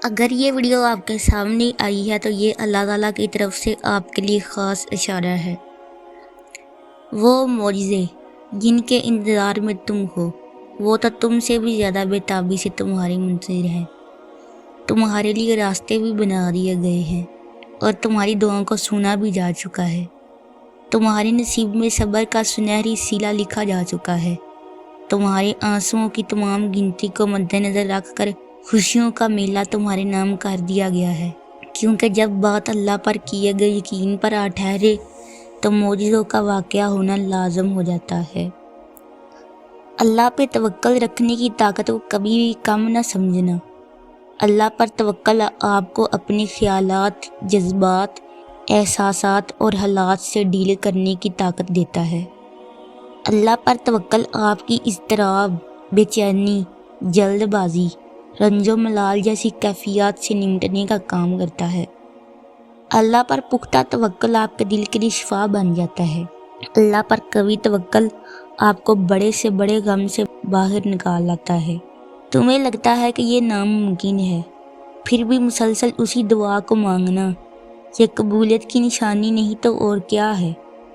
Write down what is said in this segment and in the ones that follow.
اگر یہ ویڈیو آپ کے سامنے آئی ہے تو یہ اللہ تعالیٰ کی طرف سے آپ کے لیے خاص اشارہ ہے۔ وہ معجزے جن کے انتظار میں تم ہو، وہ تو تم سے بھی زیادہ بےتابی سے تمہاری منتظر ہے۔ تمہارے لیے راستے بھی بنا دیے گئے ہیں اور تمہاری دعاؤں کو سنا بھی جا چکا ہے۔ تمہارے نصیب میں صبر کا سنہری سیلا لکھا جا چکا ہے۔ تمہارے آنسوؤں کی تمام گنتی کو مد نظر رکھ کر خوشیوں کا میلہ تمہارے نام کر دیا گیا ہے، کیونکہ جب بات اللہ پر کیے گئے یقین پر آ ٹھہرے تو معجزوں کا واقعہ ہونا لازم ہو جاتا ہے۔ اللہ پہ توکل رکھنے کی طاقت کو کبھی بھی کم نہ سمجھنا۔ اللہ پر توکل آپ کو اپنے خیالات، جذبات، احساسات اور حالات سے ڈیل کرنے کی طاقت دیتا ہے۔ اللہ پر توکل آپ کی اضطراب، بے چینی، جلد بازی، رنج و ملال جیسی کیفیات سے نمٹنے کا کام کرتا ہے۔ اللہ پر پختہ توکل آپ کے دل کے لیے شفا بن جاتا ہے۔ اللہ پر قوی توکل آپ کو بڑے سے بڑے غم سے باہر نکال لاتا ہے۔ تمہیں لگتا ہے کہ یہ ناممکن ہے، پھر بھی مسلسل اسی دعا کو مانگنا یہ قبولیت کی نشانی نہیں تو اور کیا ہے۔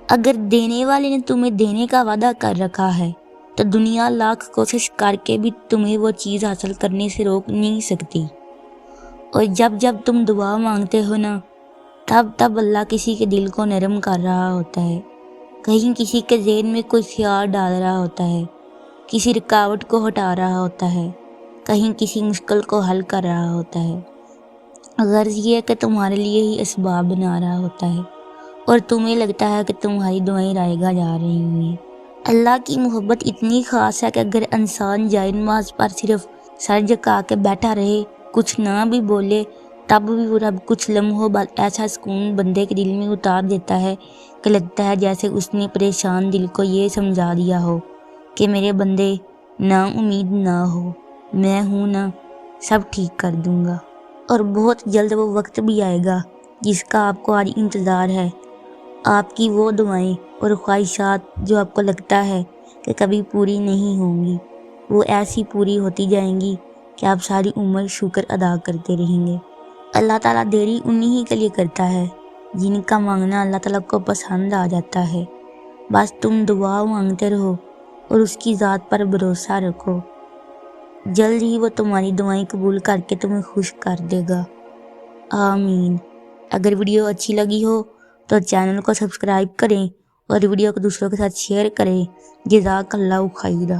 اگر دینے والے نے تمہیں دینے کا وعدہ کر رکھا ہے تو دنیا لاکھ کوشش کر کے بھی تمہیں وہ چیز حاصل کرنے سے روک نہیں سکتی۔ اور جب جب تم دعا مانگتے ہو نا، تب اللہ کسی کے دل کو نرم کر رہا ہوتا ہے، کہیں کسی کے ذہن میں کوئی خیال ڈال رہا ہوتا ہے، کسی رکاوٹ کو ہٹا رہا ہوتا ہے، کہیں کسی مشکل کو حل کر رہا ہوتا ہے۔ غرض یہ ہے کہ تمہارے لیے ہی اسباب بنا رہا ہوتا ہے اور تمہیں لگتا ہے کہ تمہاری دعائیں رائے گاہ جا رہی ہیں۔ اللہ کی محبت اتنی خاص ہے کہ اگر انسان جائے نماز پر صرف سر جھکا کے بیٹھا رہے، کچھ نہ بھی بولے، تب بھی وہ رب کچھ لمحوں بعد ایسا سکون بندے کے دل میں اتار دیتا ہے کہ لگتا ہے جیسے اس نے پریشان دل کو یہ سمجھا دیا ہو کہ میرے بندے نا امید نہ ہو، میں ہوں نا، سب ٹھیک کر دوں گا۔ اور بہت جلد وہ وقت بھی آئے گا جس کا آپ کو آج انتظار ہے۔ آپ کی وہ دعائیں اور خواہشات جو آپ کو لگتا ہے کہ کبھی پوری نہیں ہوں گی، وہ ایسی پوری ہوتی جائیں گی کہ آپ ساری عمر شکر ادا کرتے رہیں گے۔ اللہ تعالیٰ دیری انہی کے لیے کرتا ہے جن کا مانگنا اللہ تعالیٰ کو پسند آ جاتا ہے۔ بس تم دعا مانگتے رہو اور اس کی ذات پر بھروسہ رکھو، جلد ہی وہ تمہاری دعائیں قبول کر کے تمہیں خوش کر دے گا۔ آمین۔ اگر ویڈیو اچھی لگی ہو تو چینل کو سبسکرائب کریں اور ویڈیو کو دوسروں کے ساتھ شیئر کریں۔ جزاک اللہ خیرہ۔